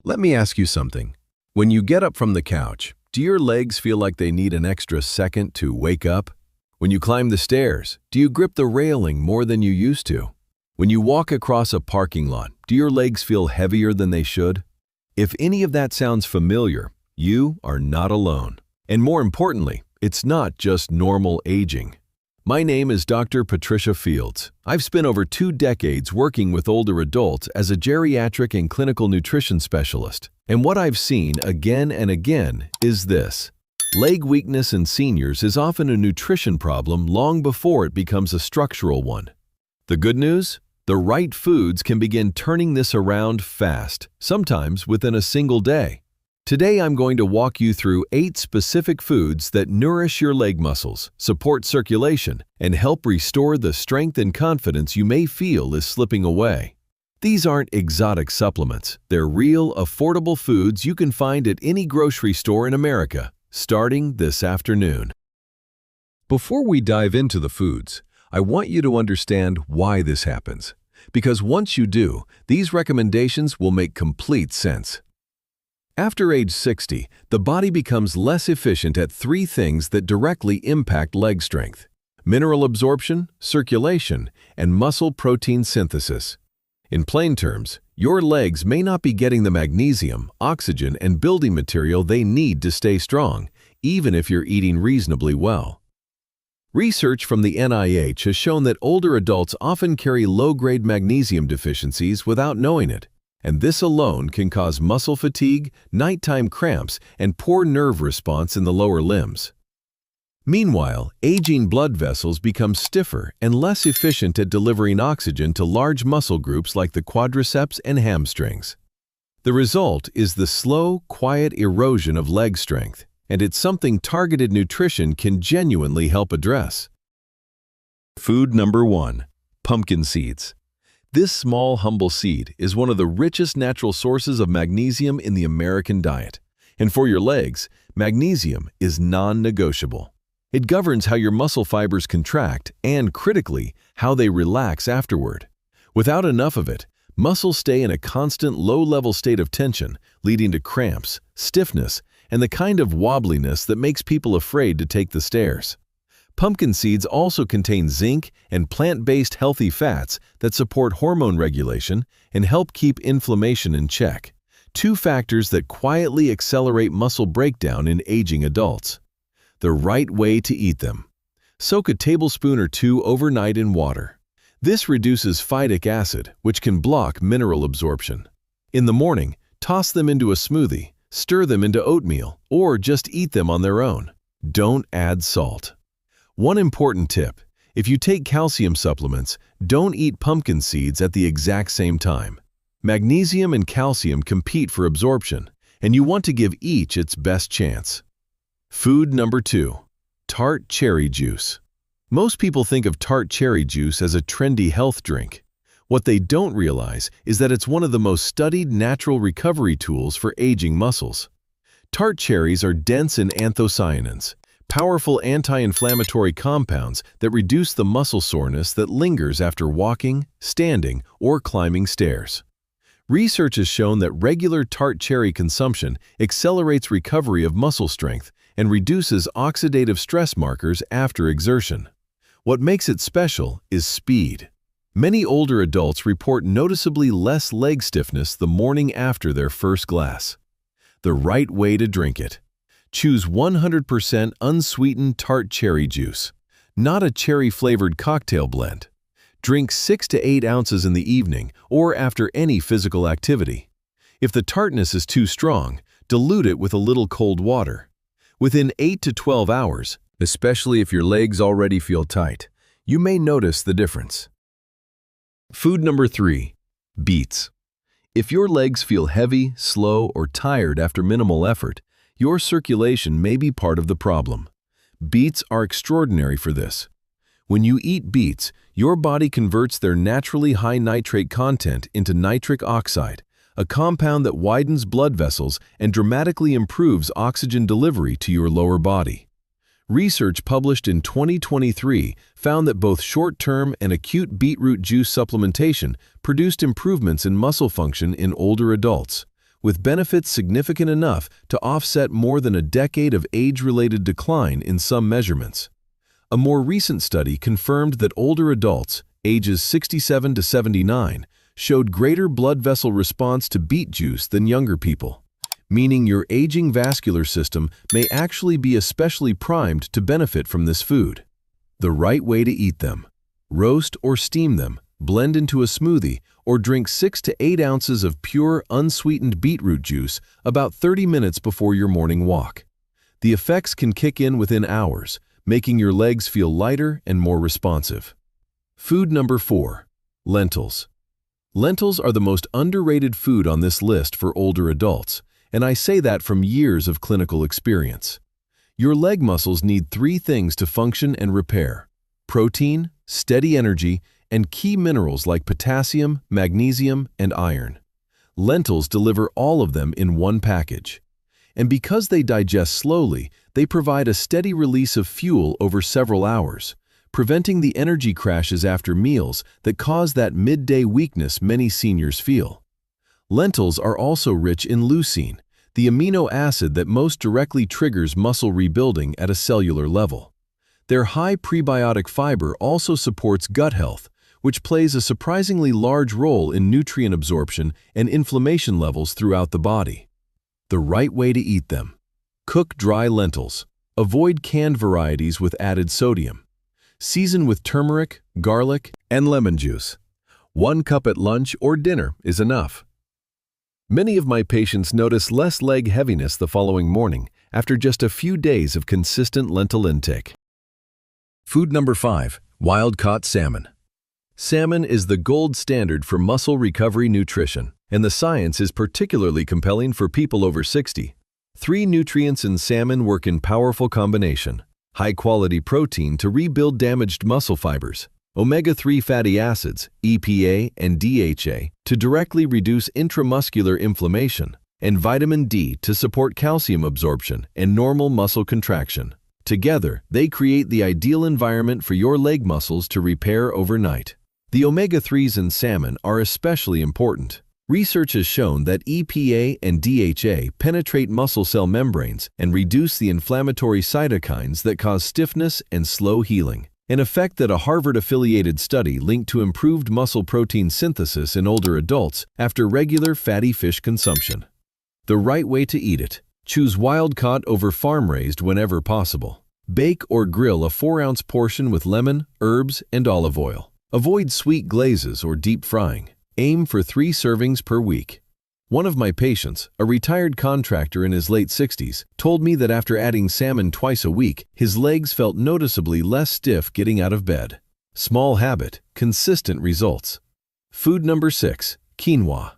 Let me ask you something. When you get up from the couch, do your legs feel like they need an extra second to wake up? When you climb the stairs, do you grip the railing more than you used to? When you walk across a parking lot, do your legs feel heavier than they should? If any of that sounds familiar, you are not alone. And more importantly, it's not just normal aging. My name is Dr. Patricia Fields. I've spent over 2 decades working with older adults as a geriatric and clinical nutrition specialist. And what I've seen again and again is this. Leg weakness in seniors is often a nutrition problem long before it becomes a structural one. The good news? The right foods can begin turning this around fast, sometimes within a single day. Today I'm going to walk you through 8 specific foods that nourish your leg muscles, support circulation, and help restore the strength and confidence you may feel is slipping away. These aren't exotic supplements. They're real, affordable foods you can find at any grocery store in America, starting this afternoon. Before we dive into the foods, I want you to understand why this happens. Because once you do, these recommendations will make complete sense. After age 60, the body becomes less efficient at 3 things that directly impact leg strength: mineral absorption, circulation, and muscle protein synthesis. In plain terms, your legs may not be getting the magnesium, oxygen, and building material they need to stay strong, even if you're eating reasonably well. Research from the NIH has shown that older adults often carry low-grade magnesium deficiencies without knowing it, and this alone can cause muscle fatigue, nighttime cramps, and poor nerve response in the lower limbs. Meanwhile, aging blood vessels become stiffer and less efficient at delivering oxygen to large muscle groups like the quadriceps and hamstrings. The result is the slow, quiet erosion of leg strength, and it's something targeted nutrition can genuinely help address. Food number 1: pumpkin seeds. This small, humble seed is one of the richest natural sources of magnesium in the American diet. And for your legs, magnesium is non-negotiable. It governs how your muscle fibers contract and, critically, how they relax afterward. Without enough of it, muscles stay in a constant low-level state of tension, leading to cramps, stiffness, and the kind of wobbliness that makes people afraid to take the stairs. Pumpkin seeds also contain zinc and plant-based healthy fats that support hormone regulation and help keep inflammation in check, 2 factors that quietly accelerate muscle breakdown in aging adults. The right way to eat them: soak a tablespoon or 2 overnight in water. This reduces phytic acid, which can block mineral absorption. In the morning, toss them into a smoothie, stir them into oatmeal, or just eat them on their own. Don't add salt. One important tip: if you take calcium supplements, don't eat pumpkin seeds at the exact same time. Magnesium and calcium compete for absorption, and you want to give each its best chance. Food number 2: tart cherry juice. Most people think of tart cherry juice as a trendy health drink. What they don't realize is that it's one of the most studied natural recovery tools for aging muscles. Tart cherries are dense in anthocyanins, powerful anti-inflammatory compounds that reduce the muscle soreness that lingers after walking, standing, or climbing stairs. Research has shown that regular tart cherry consumption accelerates recovery of muscle strength and reduces oxidative stress markers after exertion. What makes it special is speed. Many older adults report noticeably less leg stiffness the morning after their first glass. The right way to drink it: choose 100% unsweetened tart cherry juice, not a cherry-flavored cocktail blend. Drink 6 to 8 ounces in the evening or after any physical activity. If the tartness is too strong, dilute it with a little cold water. Within 8 to 12 hours, especially if your legs already feel tight, you may notice the difference. Food number 3: beets. If your legs feel heavy, slow, or tired after minimal effort, your circulation may be part of the problem. Beets are extraordinary for this. When you eat beets, your body converts their naturally high nitrate content into nitric oxide, a compound that widens blood vessels and dramatically improves oxygen delivery to your lower body. Research published in 2023 found that both short-term and acute beetroot juice supplementation produced improvements in muscle function in older adults, with benefits significant enough to offset more than a decade of age-related decline in some measurements. A more recent study confirmed that older adults, ages 67 to 79, showed greater blood vessel response to beet juice than younger people, meaning your aging vascular system may actually be especially primed to benefit from this food. The right way to eat them: roast or steam them, blend into a smoothie, or drink 6 to 8 ounces of pure, unsweetened beetroot juice about 30 minutes before your morning walk. The effects can kick in within hours, making your legs feel lighter and more responsive. Food number 4. Lentils. Lentils are the most underrated food on this list for older adults, and I say that from years of clinical experience. Your leg muscles need 3 things to function and repair: protein, steady energy, and key minerals like potassium, magnesium, and iron. Lentils deliver all of them in one package. And because they digest slowly, they provide a steady release of fuel over several hours, preventing the energy crashes after meals that cause that midday weakness many seniors feel. Lentils are also rich in leucine, the amino acid that most directly triggers muscle rebuilding at a cellular level. Their high prebiotic fiber also supports gut health, which plays a surprisingly large role in nutrient absorption and inflammation levels throughout the body. The right way to eat them: cook dry lentils. Avoid canned varieties with added sodium. Season with turmeric, garlic, and lemon juice. 1 cup at lunch or dinner is enough. Many of my patients notice less leg heaviness the following morning after just a few days of consistent lentil intake. Food number 5. Wild-caught salmon. Salmon is the gold standard for muscle recovery nutrition, and the science is particularly compelling for people over 60. 3 nutrients in salmon work in powerful combination: high-quality protein to rebuild damaged muscle fibers, omega-3 fatty acids, EPA and DHA, to directly reduce intramuscular inflammation, and vitamin D to support calcium absorption and normal muscle contraction. Together, they create the ideal environment for your leg muscles to repair overnight. The omega-3s in salmon are especially important. Research has shown that EPA and DHA penetrate muscle cell membranes and reduce the inflammatory cytokines that cause stiffness and slow healing, an effect that a Harvard-affiliated study linked to improved muscle protein synthesis in older adults after regular fatty fish consumption. The right way to eat it: choose wild-caught over farm-raised whenever possible. Bake or grill a 4-ounce portion with lemon, herbs, and olive oil. Avoid sweet glazes or deep frying. Aim for 3 servings per week. One of my patients, a retired contractor in his late 60s, told me that after adding salmon twice a week, his legs felt noticeably less stiff getting out of bed. Small habit, consistent results. Food number 6. Quinoa.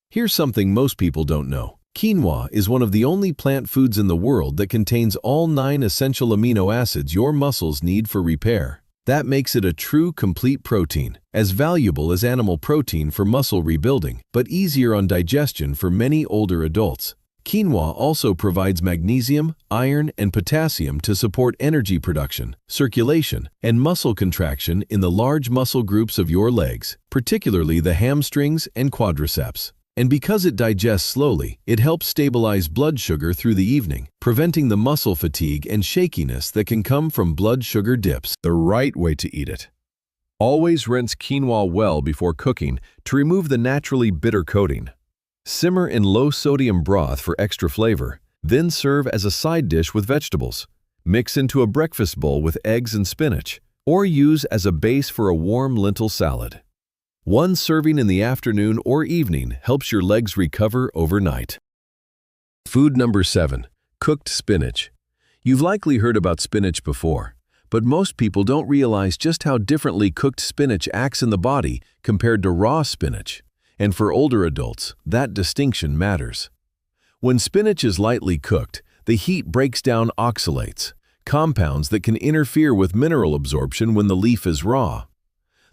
Here's something most people don't know. Quinoa is one of the only plant foods in the world that contains all 9 essential amino acids your muscles need for repair. That makes it a true complete protein, as valuable as animal protein for muscle rebuilding, but easier on digestion for many older adults. Quinoa also provides magnesium, iron, and potassium to support energy production, circulation, and muscle contraction in the large muscle groups of your legs, particularly the hamstrings and quadriceps. And because it digests slowly, it helps stabilize blood sugar through the evening, preventing the muscle fatigue and shakiness that can come from blood sugar dips. The right way to eat it: always rinse quinoa well before cooking to remove the naturally bitter coating. Simmer in low-sodium broth for extra flavor, then serve as a side dish with vegetables. Mix into a breakfast bowl with eggs and spinach, or use as a base for a warm lentil salad. 1 serving in the afternoon or evening helps your legs recover overnight. Food number 7. Cooked spinach. You've likely heard about spinach before, but most people don't realize just how differently cooked spinach acts in the body compared to raw spinach. And for older adults, that distinction matters. When spinach is lightly cooked, the heat breaks down oxalates, compounds that can interfere with mineral absorption when the leaf is raw.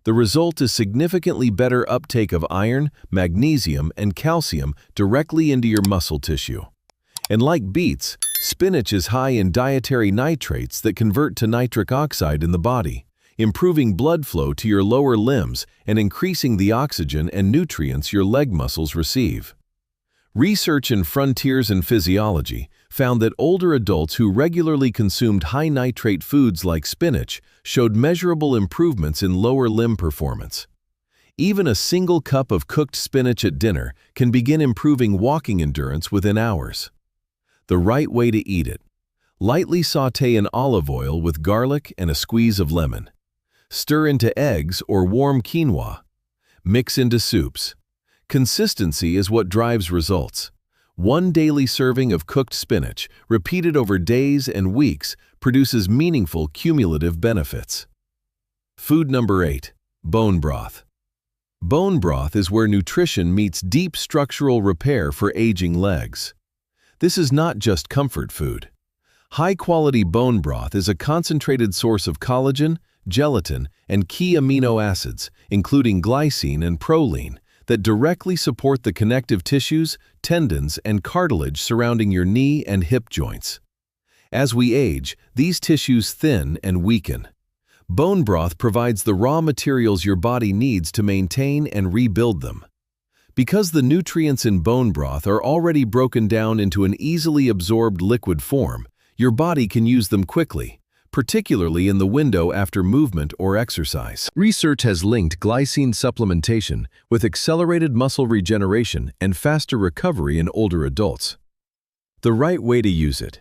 The result is significantly better uptake of iron, magnesium, and calcium directly into your muscle tissue. And like beets, spinach is high in dietary nitrates that convert to nitric oxide in the body, improving blood flow to your lower limbs and increasing the oxygen and nutrients your leg muscles receive. Research in Frontiers in Physiology found that older adults who regularly consumed high-nitrate foods like spinach showed measurable improvements in lower limb performance. Even a single cup of cooked spinach at dinner can begin improving walking endurance within hours. The right way to eat it. Lightly sauté in olive oil with garlic and a squeeze of lemon. Stir into eggs or warm quinoa. Mix into soups. Consistency is what drives results. One daily serving of cooked spinach, repeated over days and weeks, produces meaningful cumulative benefits. Food number 8. Bone broth. Bone broth is where nutrition meets deep structural repair for aging legs. This is not just comfort food. High-quality bone broth is a concentrated source of collagen, gelatin, and key amino acids, including glycine and proline, that directly support the connective tissues, tendons, and cartilage surrounding your knee and hip joints. As we age, these tissues thin and weaken. Bone broth provides the raw materials your body needs to maintain and rebuild them. Because the nutrients in bone broth are already broken down into an easily absorbed liquid form, your body can use them quickly, particularly in the window after movement or exercise. Research has linked glycine supplementation with accelerated muscle regeneration and faster recovery in older adults. The right way to use it.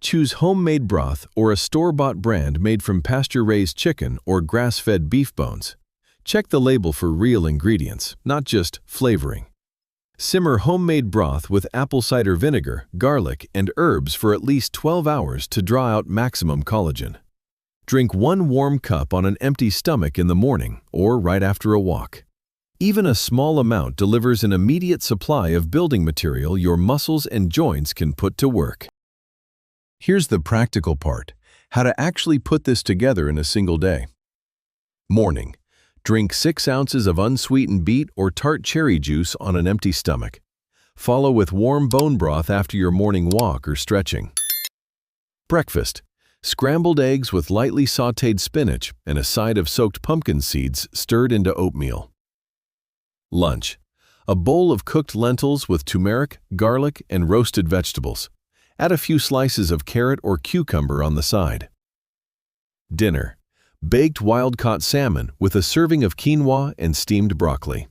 Choose homemade broth or a store-bought brand made from pasture-raised chicken or grass-fed beef bones. Check the label for real ingredients, not just flavoring. Simmer homemade broth with apple cider vinegar, garlic, and herbs for at least 12 hours to draw out maximum collagen. Drink 1 warm cup on an empty stomach in the morning or right after a walk. Even a small amount delivers an immediate supply of building material your muscles and joints can put to work. Here's the practical part: how to actually put this together in a single day. Morning. Drink 6 ounces of unsweetened beet or tart cherry juice on an empty stomach. Follow with warm bone broth after your morning walk or stretching. Breakfast. Scrambled eggs with lightly sautéed spinach and a side of soaked pumpkin seeds stirred into oatmeal. Lunch. A bowl of cooked lentils with turmeric, garlic, and roasted vegetables. Add a few slices of carrot or cucumber on the side. Dinner. Baked wild-caught salmon with a serving of quinoa and steamed broccoli.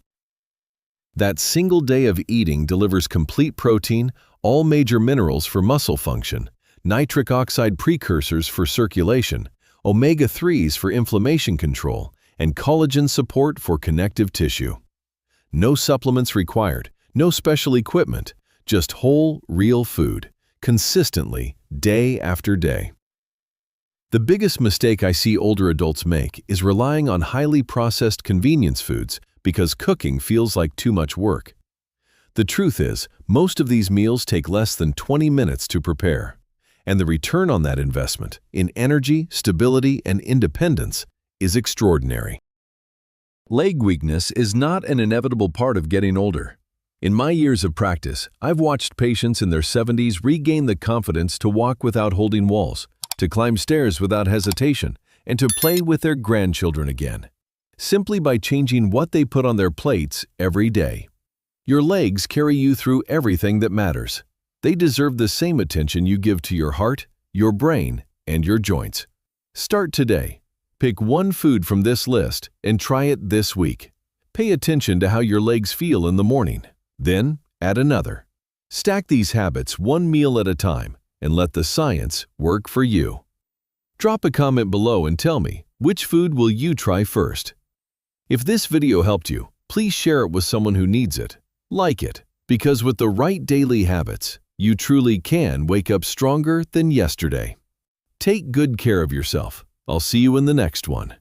That single day of eating delivers complete protein, all major minerals for muscle function, nitric oxide precursors for circulation, omega-3s for inflammation control, and collagen support for connective tissue. No supplements required, no special equipment, just whole, real food, consistently, day after day. The biggest mistake I see older adults make is relying on highly processed convenience foods because cooking feels like too much work. The truth is, most of these meals take less than 20 minutes to prepare, and the return on that investment in energy, stability, and independence is extraordinary. Leg weakness is not an inevitable part of getting older. In my years of practice, I've watched patients in their 70s regain the confidence to walk without holding walls, to climb stairs without hesitation, and to play with their grandchildren again, simply by changing what they put on their plates every day. Your legs carry you through everything that matters. They deserve the same attention you give to your heart, your brain, and your joints. Start today. Pick one food from this list and try it this week. Pay attention to how your legs feel in the morning. Then add another. Stack these habits one meal at a time and let the science work for you. Drop a comment below and tell me, which food will you try first? If this video helped you, please share it with someone who needs it. Like it, because with the right daily habits, you truly can wake up stronger than yesterday. Take good care of yourself. I'll see you in the next one.